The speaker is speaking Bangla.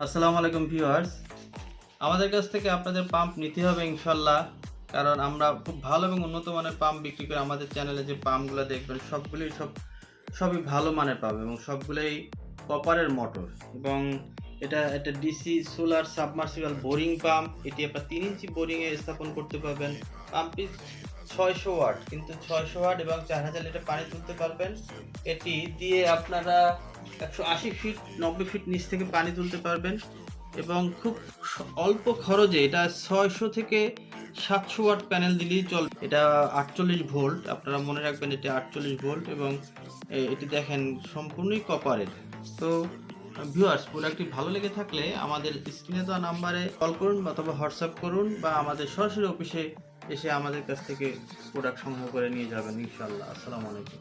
আসসালামু আলাইকুম ভিউয়ার্স, আমাদের কাছ থেকে আপনাদের পাম্প নিতে হবে ইনশাল্লাহ। কারণ আমরা খুব ভালো এবং উন্নত মানের পাম্প বিক্রি করি। আমাদের চ্যানেলে যে পাম্পগুলো দেখবেন সবই ভালো মানের পাম্প এবং সবগুলোই কপারের মোটর। এবং এটা DC solar submersible boring pump. এটি আপনার 3 ইঞ্চি বোরিংয়ে স্থাপন করতে পারবেন। পাম্পটি 600 ওয়াট, কিন্তু 600 ওয়াট এবং 4000 লিটার পানি তুলতে পারবেন। এটি দিয়ে আপনারা 180 ফিট 90 ফিট নিচ থেকে পানি তুলতে পারবেন এবং খুব অল্প খরচে এটা 600 থেকে 700 ওয়াট প্যানেল দিলেই চলবে। এটা 48 ভোল্ট, আপনারা মনে রাখবেন এটা 48 ভোল্ট এবং এটি দেখেন সম্পূর্ণই কপারের। তো ভিউয়ার্স, প্রোডাক্টটি ভালো লেগে থাকলে আমাদের স্ক্রিনে দেওয়া নাম্বারে কল করুন অথবা হোয়াটসঅ্যাপ করুন বা আমাদের সরাসরি অফিসে এসে আমাদের কাছ থেকে প্রোডাক্ট সংগ্রহ করে নিয়ে যাবেন ইনশাআল্লাহ। আসসালামু আলাইকুম।